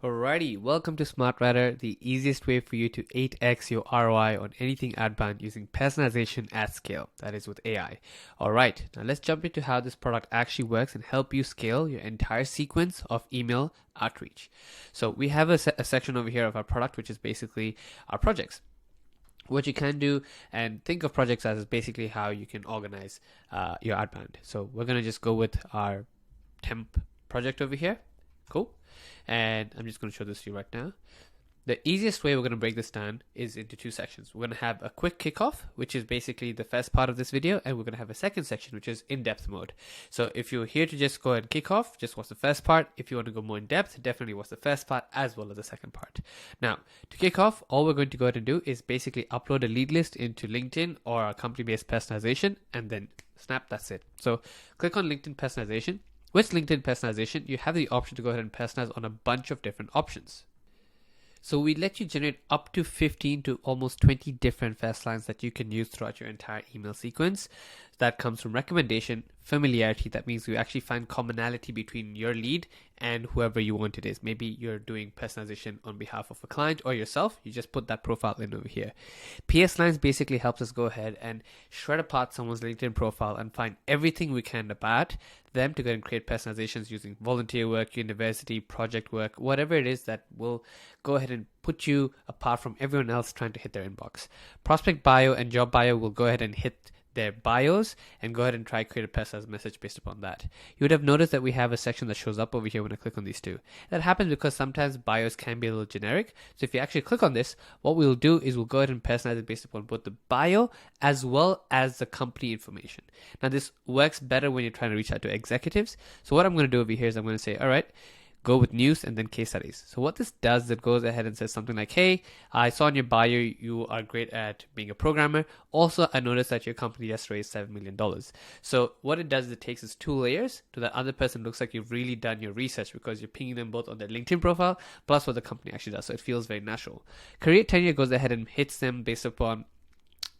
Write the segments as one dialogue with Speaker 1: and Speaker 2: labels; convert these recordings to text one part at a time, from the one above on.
Speaker 1: Alrighty, welcome to SmartWriter, the easiest way for you to 8x your ROI on anything outbound using personalization at scale, that is with AI. Alright, now let's jump into how this product actually works and help you scale your entire sequence of email outreach. So we have a section over here of our product, which is basically our projects. What you can do, and think of projects as basically how you can organize your outbound. So we're going to just go with our temp project over here. Cool. And I'm just going to show this to you right now. The easiest way we're going to break this down is into two sections. We're going to have a quick kickoff, which is basically the first part of this video, and we're going to have a second section, which is in-depth mode. So if you're here to just go ahead and kick off, just watch the first part. If you want to go more in depth, definitely watch the first part as well as the second part. Now, to kick off, all we're going to go ahead and do is basically upload a lead list into LinkedIn or our company-based personalization, and then snap, that's it. So click on LinkedIn personalization. With LinkedIn personalization, you have the option to go ahead and personalize on a bunch of different options. So we let you generate up to 15 to almost 20 different first lines that you can use throughout your entire email sequence. That comes from recommendation, familiarity. That means you actually find commonality between your lead and whoever you want it is. Maybe you're doing personalization on behalf of a client or yourself. You just put that profile in over here. PS lines basically helps us go ahead and shred apart someone's LinkedIn profile and find everything we can about them to go and create personalizations using volunteer work, university, project work, whatever it is that will go ahead and put you apart from everyone else trying to hit their inbox. Prospect bio and job bio will go ahead and hit their bios and go ahead and try create a personalized message based upon that. You would have noticed that we have a section that shows up over here when I click on these two. That happens because sometimes bios can be a little generic. So if you actually click on this, what we'll do is we'll go ahead and personalize it based upon both the bio as well as the company information. Now this works better when you're trying to reach out to executives. So what I'm going to do over here is I'm going to say, all right, go with news and then case studies. So what this does is it goes ahead and says something like, hey, I saw in your bio you are great at being a programmer. Also, I noticed that your company just raised $7 million. So what it does is it takes its two layers to the other person. Looks like you've really done your research because you're pinging them both on their LinkedIn profile plus what the company actually does. So it feels very natural. Career tenure goes ahead and hits them based upon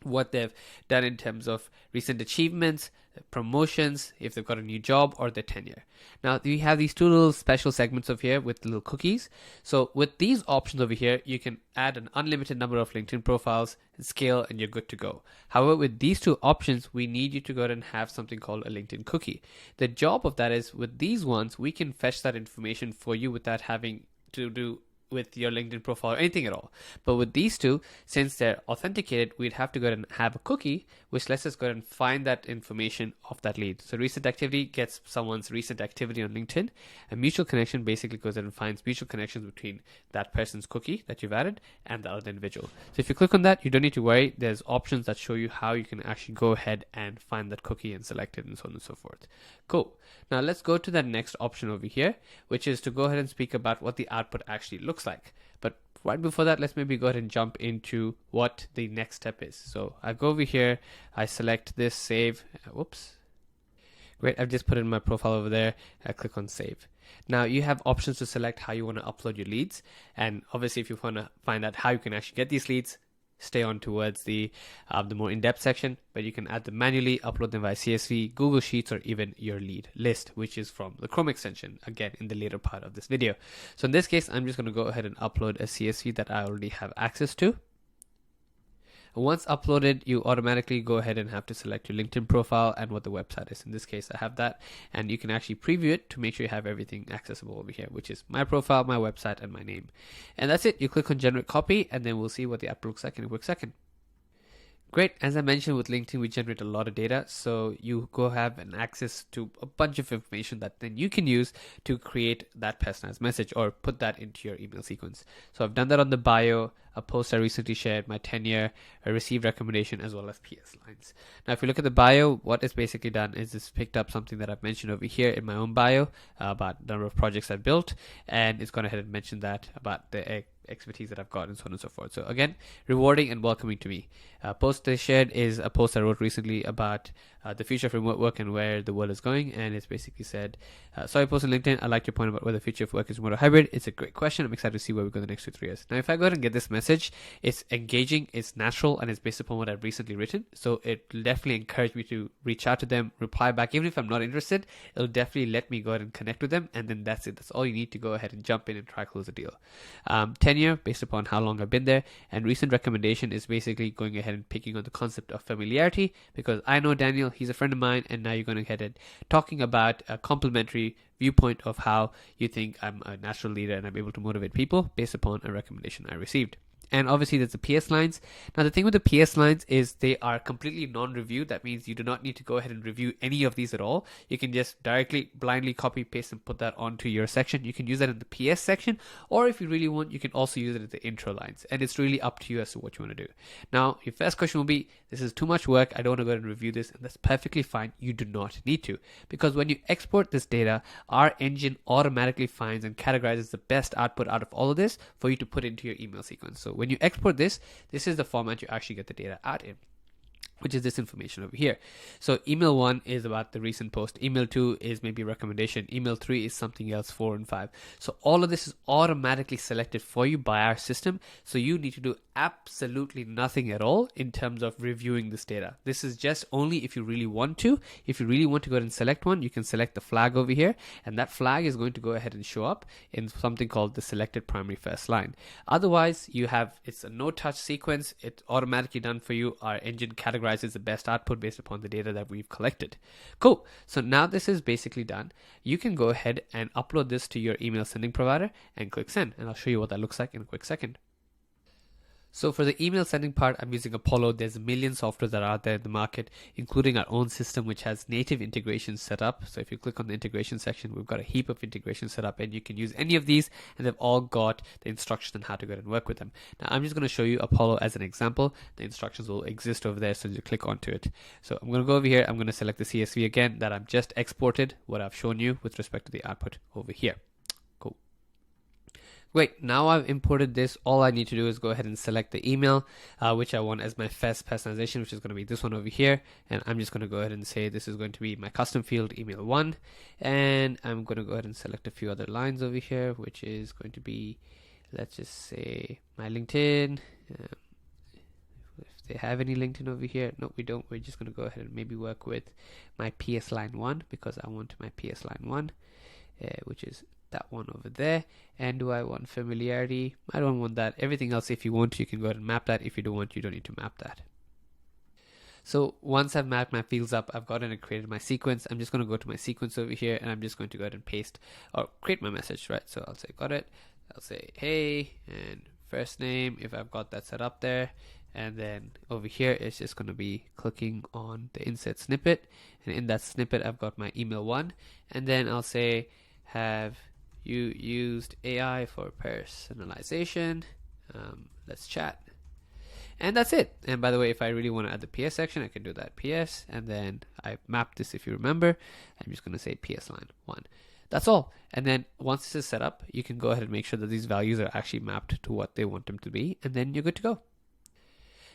Speaker 1: what they've done in terms of recent achievements, promotions, if they've got a new job, or their tenure. Now we have these two little special segments over here with little cookies. So with these options over here, you can add an unlimited number of LinkedIn profiles and scale, and you're good to go. However, with these two options, we need you to go ahead and have something called a LinkedIn cookie. The job of that is with these ones, we can fetch that information for you without having to do with your LinkedIn profile or anything at all. But with these two, since they're authenticated, we'd have to go ahead and have a cookie, which lets us go ahead and find that information of that lead. So recent activity gets someone's recent activity on LinkedIn. A mutual connection basically goes ahead and finds mutual connections between that person's cookie that you've added and the other individual. So if you click on that, you don't need to worry. There's options that show you how you can actually go ahead and find that cookie and select it and so on and so forth. Cool. Now let's go to the next option over here, which is to go ahead and speak about what the output actually looks like. But right before that, let's maybe go ahead and jump into what the next step is. So I go over here, I select this, save. Whoops. Great, I've just put it in my profile over there. I click on save. Now you have options to select how you want to upload your leads. And obviously if you want to find out how you can actually get these leads, stay on towards the more in-depth section, but you can add them manually, upload them via CSV, Google Sheets, or even your lead list, which is from the Chrome extension, again, in the later part of this video. So in this case, I'm just going to go ahead and upload a CSV that I already have access to. Once uploaded, you automatically go ahead and have to select your LinkedIn profile and what the website is. In this case, I have that, and you can actually preview it to make sure you have everything accessible over here, which is my profile, my website, and my name. And that's it. You click on generate copy, and then we'll see what the app looks like in a quick second. Great. As I mentioned, with LinkedIn, we generate a lot of data. So you go have an access to a bunch of information that then you can use to create that personalized message or put that into your email sequence. So I've done that on the bio, a post I recently shared, my tenure, a received recommendation, as well as PS lines. Now, if you look at the bio, what it's basically done is it's picked up something that I've mentioned over here in my own bio about the number of projects I built. And it's gone ahead and mentioned that about the expertise that I've got, and so on and so forth. So again, rewarding and welcoming to me. Post they shared is a post I wrote recently about the future of remote work and where the world is going. And it's basically said, sorry, post on LinkedIn. I like your point about whether the future of work is remote or hybrid. It's a great question. I'm excited to see where we go in the next 2-3 years. Now, if I go ahead and get this message, it's engaging, it's natural, and it's based upon what I've recently written. So it will definitely encourage me to reach out to them, reply back. Even if I'm not interested, it'll definitely let me go ahead and connect with them. And then that's it. That's all you need to go ahead and jump in and try close a deal. Tenure, based upon how long I've been there. And recent recommendation is basically going ahead and picking on the concept of familiarity, because I know Daniel, he's a friend of mine, and now you're going ahead and talking about a complementary viewpoint of how you think I'm a natural leader and I'm able to motivate people based upon a recommendation I received. And obviously there's the PS lines. Now the thing with the PS lines is they are completely non-review. That means you do not need to go ahead and review any of these at all. You can just directly blindly copy paste and put that onto your section. You can use that in the PS section, or if you really want, you can also use it in the intro lines. And it's really up to you as to what you want to do. Now your first question will be, this is too much work, I don't want to go ahead and review this. And that's perfectly fine. You do not need to, because when you export this data, our engine automatically finds and categorizes the best output out of all of this for you to put into your email sequence. So when you export this, this is the format you actually get the data out in, which is this information over here. So email 1 is about the recent post. Email 2 is maybe a recommendation. Email 3 is something else, 4 and 5. So all of this is automatically selected for you by our system. So you need to do absolutely nothing at all in terms of reviewing this data. This is just only if you really want to. If you really want to go ahead and select one, you can select the flag over here, and that flag is going to go ahead and show up in something called the selected primary first line. Otherwise, it's a no-touch sequence. It's automatically done for you. Our engine categorizes the best output based upon the data that we've collected. Cool. So now this is basically done. You can go ahead and upload this to your email sending provider and click send, and I'll show you what that looks like in a quick second. So for the email sending part, I'm using Apollo. There's a million softwares that are out there in the market, including our own system, which has native integrations set up. So if you click on the integration section, we've got a heap of integrations set up, and you can use any of these, and they've all got the instructions on how to go ahead and work with them. Now, I'm just going to show you Apollo as an example. The instructions will exist over there, so you click onto it. So I'm going to go over here. I'm going to select the CSV again that I've just exported, what I've shown you with respect to the output over here. Great, now I've imported this. All I need to do is go ahead and select the email, which I want as my first personalization, which is going to be this one over here. And I'm just going to go ahead and say this is going to be my custom field, email 1. And I'm going to go ahead and select a few other lines over here, which is going to be, let's just say, my LinkedIn. If they have any LinkedIn over here. No, we don't. We're just going to go ahead and maybe work with my PS line 1, because I want my PS line 1, which is that one over there. And do I want familiarity? I don't want that. Everything else, if you want to, you can go ahead and map that. If you don't want, you don't need to map that. So once I've mapped my fields up, I've gotten and created my sequence. I'm just going to go to my sequence over here, and I'm just going to go ahead and paste or create my message, right? So I'll say got it. I'll say hey, and first name if I've got that set up there. And then over here, it's just going to be clicking on the insert snippet. And in that snippet, I've got my email 1. And then I'll say, have you used AI for personalization? Let's chat. And that's it. And by the way, if I really want to add the PS section, I can do that PS. And then I mapped this, if you remember. I'm just going to say PS line 1. That's all. And then once this is set up, you can go ahead and make sure that these values are actually mapped to what they want them to be. And then you're good to go.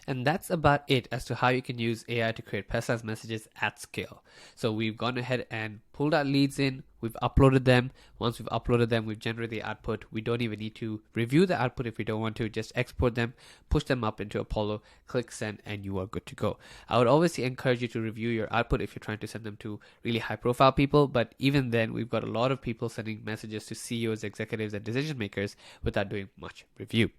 Speaker 1: And that's about it as to how you can use AI to create personalized messages at scale. So we've gone ahead and pulled our leads in. We've uploaded them. Once we've uploaded them, we've generated the output. We don't even need to review the output if we don't want to. Just export them, push them up into Apollo, click send, and you are good to go. I would obviously encourage you to review your output if you're trying to send them to really high profile people. But even then, we've got a lot of people sending messages to CEOs, executives, and decision makers without doing much review.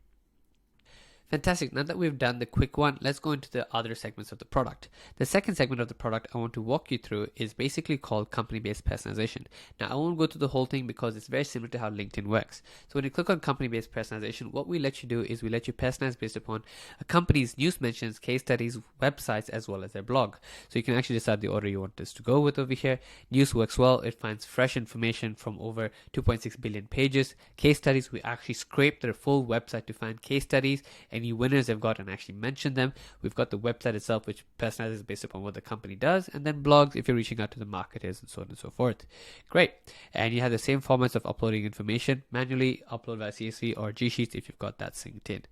Speaker 1: Fantastic. Now that we've done the quick one, let's go into the other segments of the product. The second segment of the product I want to walk you through is basically called company-based personalization. Now, I won't go through the whole thing because it's very similar to how LinkedIn works. So when you click on company-based personalization, what we let you do is we let you personalize based upon a company's news mentions, case studies, websites, as well as their blog. So you can actually decide the order you want this to go with over here. News works well. It finds fresh information from over 2.6 billion pages. Case studies, we actually scrape their full website to find case studies, any winners they've got and actually mention them. We've got the website itself, which personalizes based upon what the company does, and then blogs if you're reaching out to the marketers and so on and so forth. Great. And you have the same formats of uploading information manually, upload via CSV or G Sheets if you've got that synced in.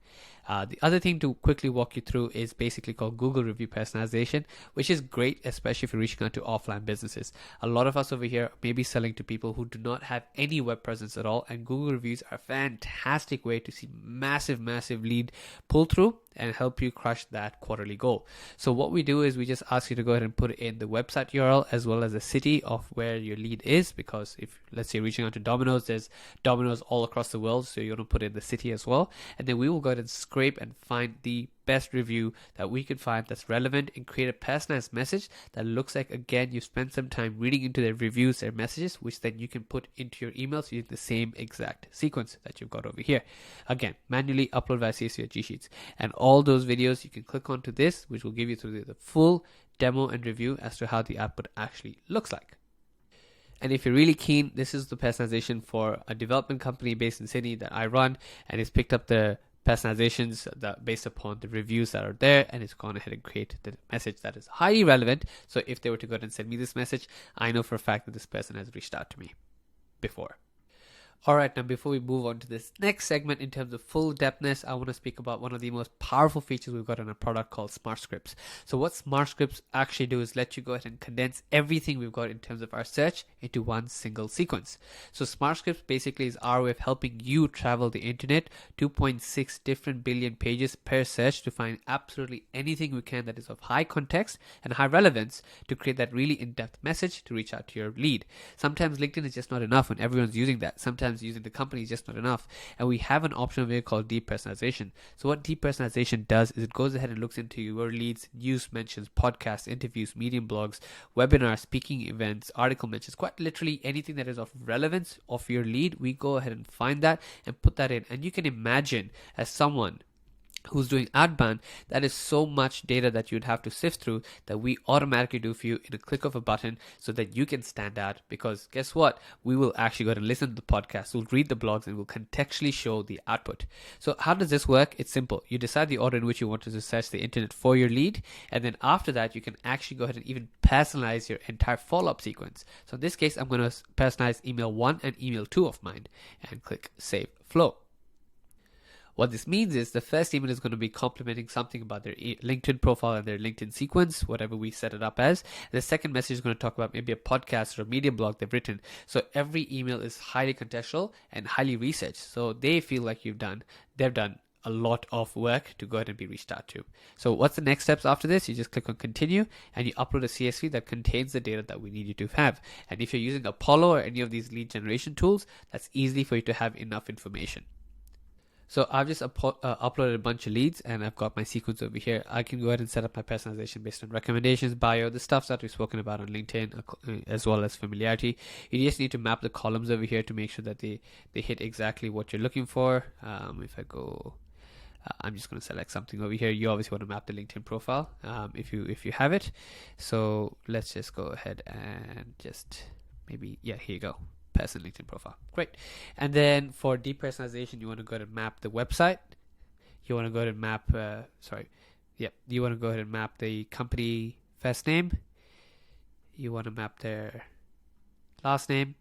Speaker 1: The other thing to quickly walk you through is basically called Google Review Personalization, which is great, especially if you're reaching out to offline businesses. A lot of us over here may be selling to people who do not have any web presence at all, and Google reviews are a fantastic way to see massive lead pull through and help you crush that quarterly goal. So what we do is we just ask you to go ahead and put in the website URL as well as the city of where your lead is, because if, let's say, reaching out to Domino's, there's Domino's all across the world, so you want to put in the city as well, and then we will go ahead and scrape and find the best review that we can find that's relevant and create a personalized message that looks like, again, you spent some time reading into their reviews, their messages, which then you can put into your emails using the same exact sequence that you've got over here. Again, manually upload via CSV or G Sheets, and all those videos you can click onto this, which will give you through the full demo and review as to how the output actually looks like. And if you're really keen, this is the personalization for a development company based in Sydney that I run, and it's picked up the personalizations that based upon the reviews that are there, and it's gone ahead and create the message that is highly relevant. So if they were to go ahead and send me this message, I know for a fact that this person has reached out to me before. Alright, now before we move on to this next segment in terms of full depthness, I want to speak about one of the most powerful features we've got in our product called SmartScripts. So what SmartScripts actually do is let you go ahead and condense everything we've got in terms of our search into one single sequence. So SmartScripts basically is our way of helping you travel the internet, 2.6 different billion pages per search to find absolutely anything we can that is of high context and high relevance to create that really in-depth message to reach out to your lead. Sometimes LinkedIn is just not enough when everyone's using that. Sometimes using the company is just not enough, and we have an option over here called deep personalization. So what deep personalization does is it goes ahead and looks into your leads, news mentions, podcasts, interviews, medium blogs, webinars, speaking events, article mentions, quite literally anything that is of relevance of your lead. We go ahead and find that and put that in, and you can imagine as someone who's doing outbound, that is so much data that you'd have to sift through that we automatically do for you in a click of a button so that you can stand out, because guess what? We will actually go ahead and listen to the podcast, we'll read the blogs, and we'll contextually show the output. So how does this work? It's simple. You decide the order in which you want to search the internet for your lead, and then after that, you can actually go ahead and even personalize your entire follow-up sequence. So in this case, I'm going to personalize email 1 and email 2 of mine and click Save Flow. What this means is the first email is going to be complimenting something about their LinkedIn profile and their LinkedIn sequence, whatever we set it up as. The second message is going to talk about maybe a podcast or a media blog they've written. So every email is highly contextual and highly researched. So they feel like they've done a lot of work to go ahead and be reached out to. So what's the next steps after this? You just click on continue and you upload a CSV that contains the data that we need you to have. And if you're using Apollo or any of these lead generation tools, that's easy for you to have enough information. So I've just uploaded a bunch of leads and I've got my sequence over here. I can go ahead and set up my personalization based on recommendations, bio, the stuff that we've spoken about on LinkedIn, as well as familiarity. You just need to map the columns over here to make sure that they hit exactly what you're looking for. If I go, I'm just going to select something over here. You obviously want to map the LinkedIn profile if you have it. So let's just go ahead and just maybe, here you go. Personal LinkedIn profile. Great. And then for deep personalization, you want to go ahead and map the website. You want to go ahead and map, you want to go ahead and map the company first name. You want to map their last name.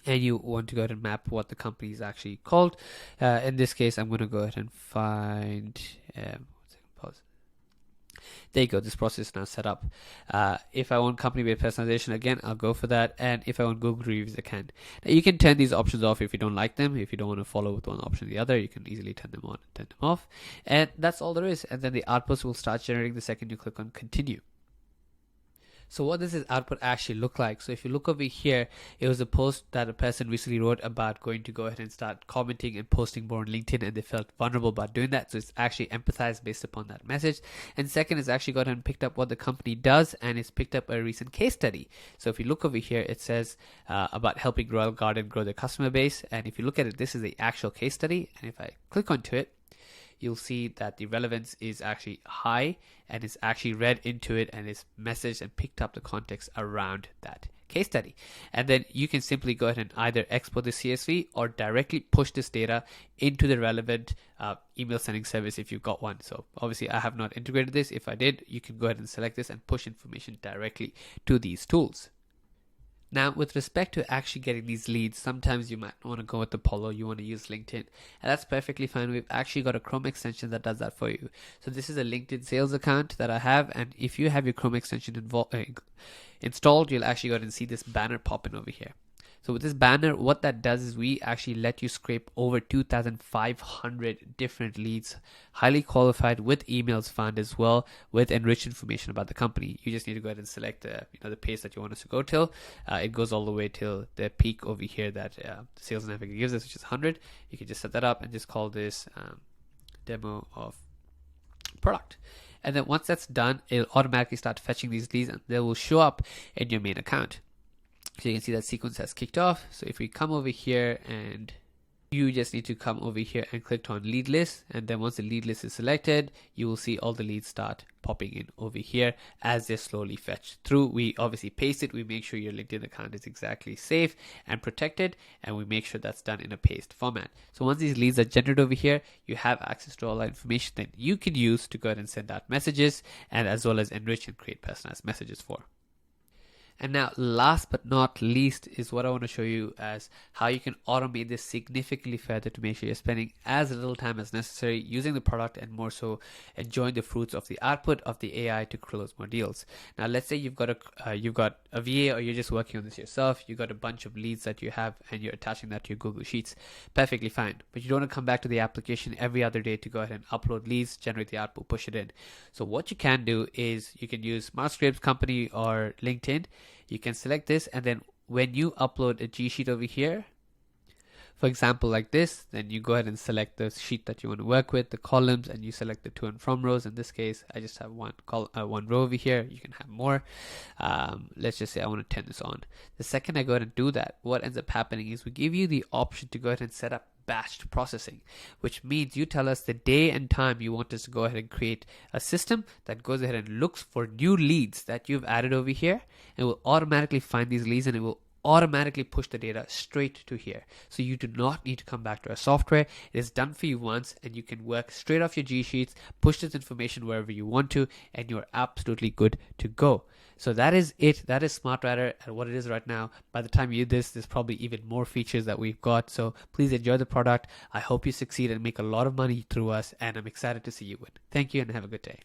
Speaker 1: And you want to go ahead and map what the company is actually called. In this case, I'm going to go ahead and find, there you go, this process is now set up. If I want company-based personalization, again, I'll go for that. And if I want Google reviews, I can. Now, you can turn these options off if you don't like them. If you don't want to follow with one option or the other, you can easily turn them on and turn them off. And that's all there is. And then the outputs will start generating the second you click on continue. So what does this output actually look like? So if you look over here, it was a post that a person recently wrote about going to go ahead and start commenting and posting more on LinkedIn, and they felt vulnerable about doing that. So it's actually empathized based upon that message. And second, it's actually gone and picked up what the company does, and it's picked up a recent case study. So if you look over here, it says about helping Royal Garden grow their customer base. And if you look at it, this is the actual case study. And if I click onto it, you'll see that the relevance is actually high and it's actually read into it and it's messaged and picked up the context around that case study. And then you can simply go ahead and either export the CSV or directly push this data into the relevant email sending service if you've got one. So obviously I have not integrated this. If I did, you can go ahead and select this and push information directly to these tools. Now, with respect to actually getting these leads, sometimes you might want to go with Apollo, you want to use LinkedIn, and that's perfectly fine. We've actually got a Chrome extension that does that for you. So this is a LinkedIn sales account that I have, and if you have your Chrome extension installed, you'll actually go ahead and see this banner pop in over here. So with this banner, what that does is we actually let you scrape over 2,500 different leads, highly qualified, with emails found as well, with enriched information about the company. You just need to go ahead and select the pace that you want us to go till. It goes all the way till the peak over here that the Sales Navigator gives us, which is 100. You can just set that up and just call this demo of product. And then once that's done, it'll automatically start fetching these leads, and they will show up in your main account. So you can see that sequence has kicked off. So if we come over here, and you just need to come over here and click on lead list, and then once the lead list is selected, you will see all the leads start popping in over here as they slowly fetch through. We obviously paste it. We make sure your LinkedIn account is exactly safe and protected, and we make sure that's done in a paste format. So once these leads are generated over here, you have access to all that information that you can use to go ahead and send out messages, and as well as enrich and create personalized messages for. And now, last but not least, is what I want to show you as how you can automate this significantly further to make sure you're spending as little time as necessary using the product, and more so enjoying the fruits of the output of the AI to close more deals. Now, let's say you've got a VA, or you're just working on this yourself. You've got a bunch of leads that you have, and you're attaching that to your Google Sheets. Perfectly fine. But you don't want to come back to the application every other day to go ahead and upload leads, generate the output, push it in. So what you can do is you can use SmartScripts company or LinkedIn. You can select this, and then when you upload a G sheet over here, for example like this, then you go ahead and select the sheet that you want to work with, the columns, and you select the to and from rows. In this case, I just have one row over here. You can have more. Let's just say I want to turn this on. The second I go ahead and do that, what ends up happening is we give you the option to go ahead and set up batched processing, which means you tell us the day and time you want us to go ahead and create a system that goes ahead and looks for new leads that you've added over here, and will automatically find these leads, and it will automatically push the data straight to here. So you do not need to come back to our software. It is done for you once, and you can work straight off your G Sheets, push this information wherever you want to, and you're absolutely good to go. So that is it. That is SmartWriter and what it is right now. By the time you do this, there's probably even more features that we've got. So please enjoy the product. I hope you succeed and make a lot of money through us, and I'm excited to see you win. Thank you, and have a good day.